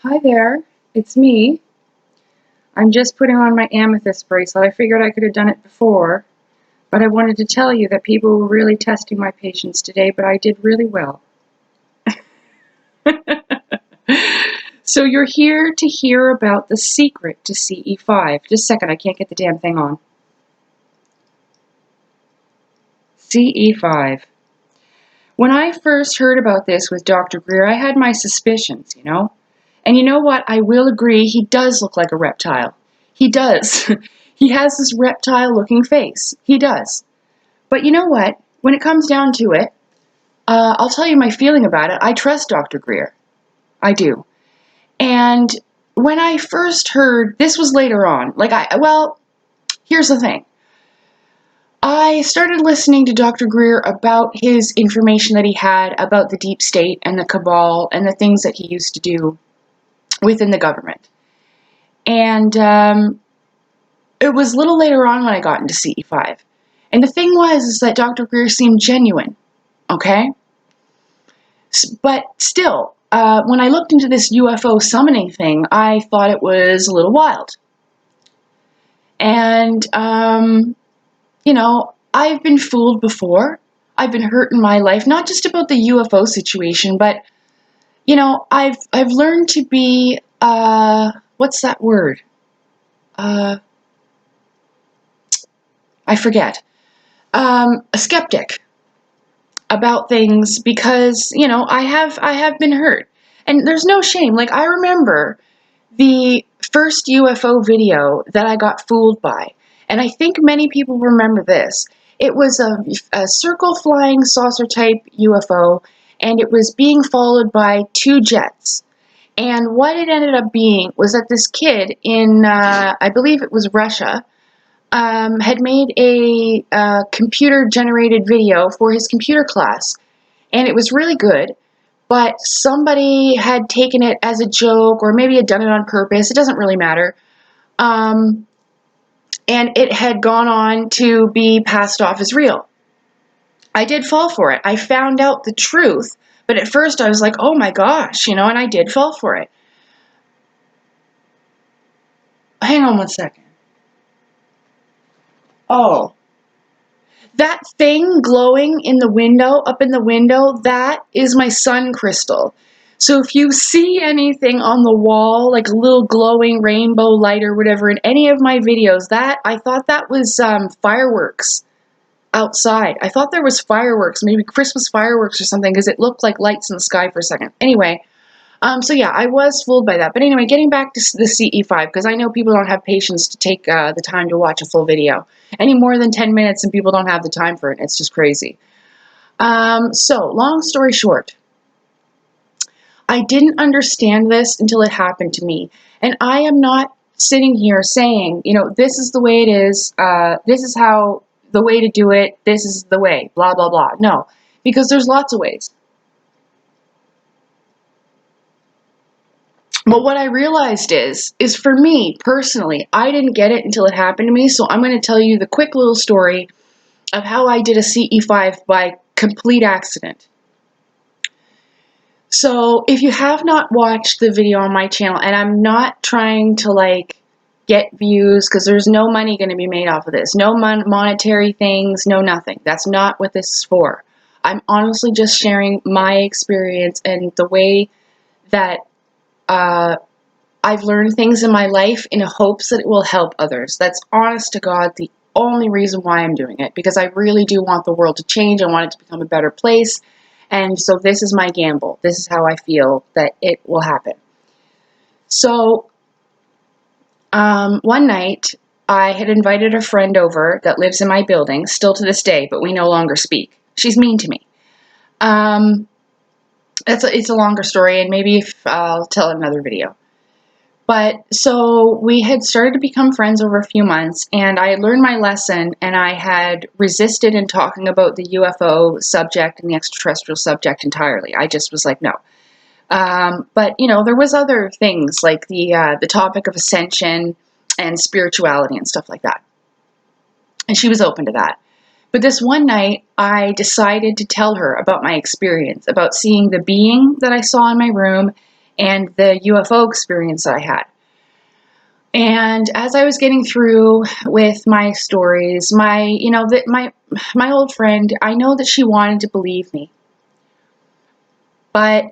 Hi there, it's me. I'm just putting on my amethyst bracelet. I figured I could have done it before, but I wanted to tell you that people were really testing my patience today, but I did really well. So you're here to hear about the secret to CE-5. Just a second, I can't get the damn thing on. CE-5. When I first heard about this with Dr. Greer, I had my suspicions, And you know what? I will agree, he does look like a reptile. He does. He has this reptile-looking face. He does. But you know what? When it comes down to it, I'll tell you my feeling about it. I trust Dr. Greer. I do. And when I first heard, this was later on, here's the thing. I started listening to Dr. Greer about his information that he had about the deep state and the cabal and the things that he used to do within the government. And it was a little later on when I got into CE-5. And the thing is that Dr. Greer seemed genuine, okay? But still, when I looked into this UFO summoning thing, I thought it was a little wild. And, I've been fooled before. I've been hurt in my life, not just about the UFO situation, but, I've learned to be, what's that word? I forget. A skeptic about things because, I have been hurt. And there's no shame. Like, I remember the first UFO video that I got fooled by. And I think many people remember this. It was a circle flying saucer type UFO, and it was being followed by two jets. And what it ended up being was that this kid in, I believe it was Russia, had made a computer-generated video for his computer class. And it was really good, but somebody had taken it as a joke, or maybe had done it on purpose. It doesn't really matter. And it had gone on to be passed off as real. I did fall for it. I found out the truth, but at first I was like, oh my gosh, and I did fall for it. Hang on one second. Oh. That thing glowing in the window, up in the window, that is my sun crystal. So if you see anything on the wall, like a little glowing rainbow light or whatever in any of my videos, I thought that was fireworks outside. I thought there was fireworks, maybe Christmas fireworks or something, because it looked like lights in the sky for a second. Anyway, so yeah, I was fooled by that. But anyway, getting back to the CE-5, because I know people don't have patience to take the time to watch a full video. Any more than 10 minutes and people don't have the time for it. It's just crazy. So, long story short, I didn't understand this until it happened to me. And I am not sitting here saying, this is the way it is, this is how the way to do it, this is the way, blah, blah, blah. No, because there's lots of ways. But what I realized is for me, personally, I didn't get it until it happened to me, so I'm going to tell you the quick little story of how I did a CE-5 by complete accident. So, if you have not watched the video on my channel, and I'm not trying to, get views, because there's no money going to be made off of this, no monetary things, no nothing. That's not what this is for. I'm honestly just sharing my experience and the way that I've learned things in my life in hopes that it will help others. That's honest to God the only reason why I'm doing it, because I really do want the world to change. I want it to become a better place. And so this is my gamble. This is how I feel that it will happen. So one night I had invited a friend over that lives in my building, still to this day, but we no longer speak. She's mean to me. It's a longer story, and maybe I'll tell another video. But so we had started to become friends over a few months, and I had learned my lesson, and I had resisted in talking about the UFO subject and the extraterrestrial subject entirely. I just was like, no. But there was other things like the topic of ascension and spirituality and stuff like that, and she was open to that. But this one night, I decided to tell her about my experience, about seeing the being that I saw in my room and the UFO experience that I had. And as I was getting through with my stories, my old friend, I know that she wanted to believe me, but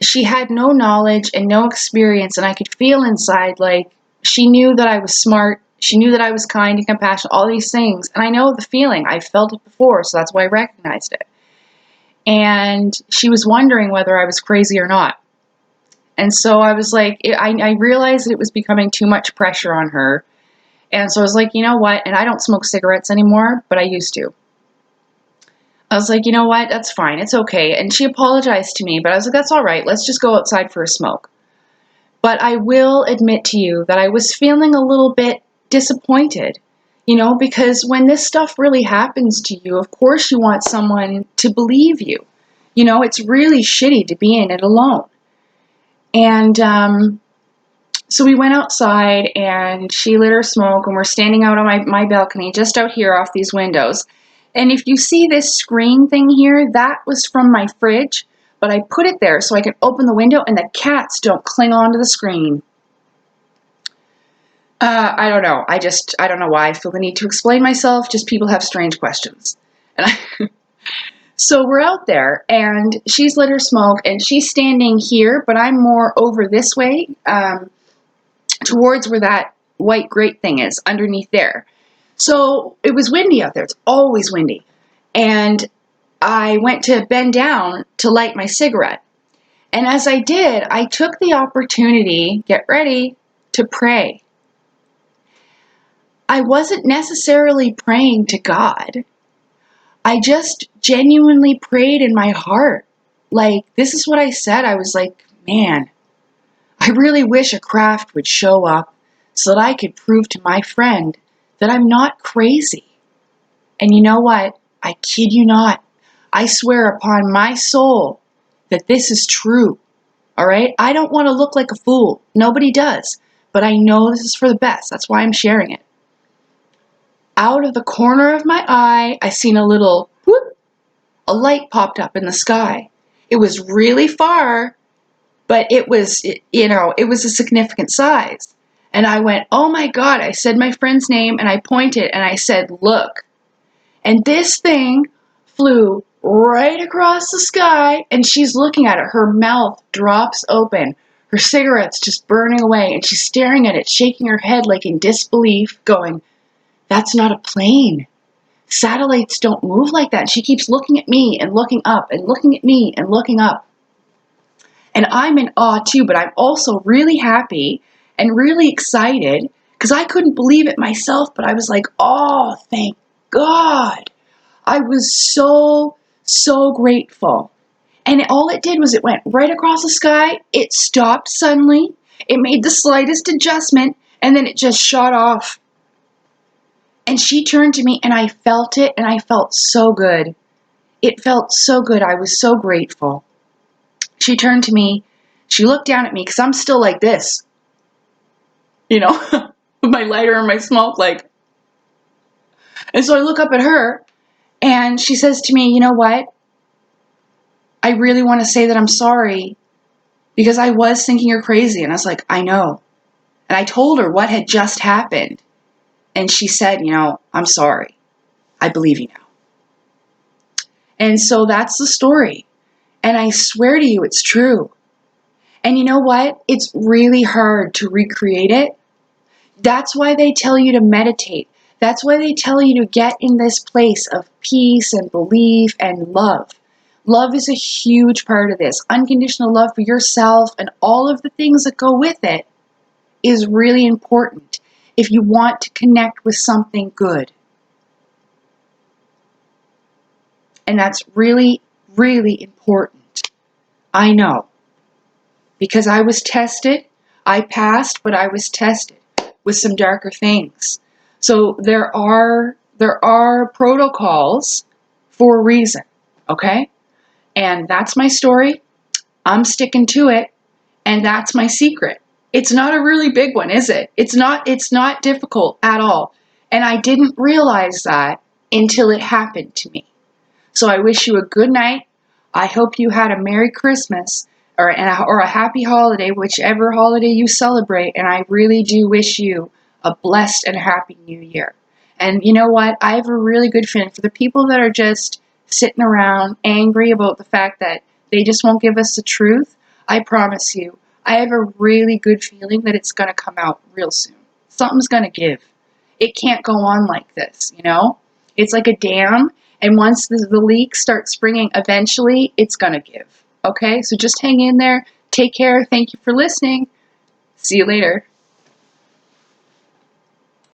she had no knowledge and no experience, and I could feel inside like she knew that I was smart, she knew that I was kind and compassionate, all these things, and I know the feeling. I felt it before, so that's why I recognized it. And she was wondering whether I was crazy or not. And so I was like, I realized that it was becoming too much pressure on her. And so I was like, you know what? And I don't smoke cigarettes anymore, but I used to. I was like, you know what? That's fine. It's okay. And she apologized to me, but I was like, that's all right. Let's just go outside for a smoke. But I will admit to you that I was feeling a little bit disappointed, because when this stuff really happens to you, of course you want someone to believe you. It's really shitty to be in it alone. And so we went outside, and she lit her smoke, and we're standing out on my balcony, just out here off these windows. And if you see this screen thing here, that was from my fridge, but I put it there so I could open the window and the cats don't cling onto the screen. I don't know. I don't know why I feel the need to explain myself. Just people have strange questions. So we're out there, and she's lit her smoke, and she's standing here, but I'm more over this way, towards where that white grate thing is, underneath there. So it was windy out there. It's always windy. And I went to bend down to light my cigarette. And as I did, I took the opportunity, get ready, to pray. I wasn't necessarily praying to God. I just genuinely prayed in my heart. Like, this is what I said. I was like, man, I really wish a craft would show up so that I could prove to my friend that I'm not crazy. And you know what? I kid you not. I swear upon my soul that this is true. All right? I don't want to look like a fool. Nobody does. But I know this is for the best. That's why I'm sharing it. Out of the corner of my eye, I seen a little whoop. A light popped up in the sky. It was really far, but it was a significant size. And I went, oh my God. I said my friend's name, and I pointed, and I said, look. And this thing flew right across the sky, and she's looking at it. Her mouth drops open. Her cigarette's just burning away, and she's staring at it, shaking her head like in disbelief, going, that's not a plane. Satellites don't move like that. And she keeps looking at me and looking up and looking at me and looking up. And I'm in awe too, but I'm also really happy and really excited because I couldn't believe it myself, but I was like, oh, thank God. I was so, so grateful. And all it did was it went right across the sky. It stopped suddenly. It made the slightest adjustment, and then it just shot off. And she turned to me, and I felt it, and I felt so good. It felt so good. I was so grateful. She turned to me. She looked down at me, because I'm still like this. With my lighter and my smoke, like. And so I look up at her, and she says to me, you know what? I really want to say that I'm sorry, because I was thinking you're crazy. And I was like, I know. And I told her what had just happened. And she said, I'm sorry. I believe you now. And so that's the story. And I swear to you, it's true. And you know what? It's really hard to recreate it. That's why they tell you to meditate. That's why they tell you to get in this place of peace and belief and love. Love is a huge part of this. Unconditional love for yourself and all of the things that go with it is really important if you want to connect with something good. And that's really, really important. I know. Because I was tested. I passed, but I was tested with some darker things. So there are protocols for a reason. Okay? And that's my story. I'm sticking to it. And that's my secret. It's not a really big one, is it? It's not difficult at all. And I didn't realize that until it happened to me. So I wish you a good night. I hope you had a Merry Christmas. or a happy holiday, whichever holiday you celebrate. And I really do wish you a blessed and happy new year. And you know what? I have a really good feeling for the people that are just sitting around angry about the fact that they just won't give us the truth. I promise you, I have a really good feeling that it's going to come out real soon. Something's going to give. It can't go on like this, you know? It's like a dam, and once the leaks start springing, eventually it's going to give. Okay? So just hang in there. Take care. Thank you for listening. See you later.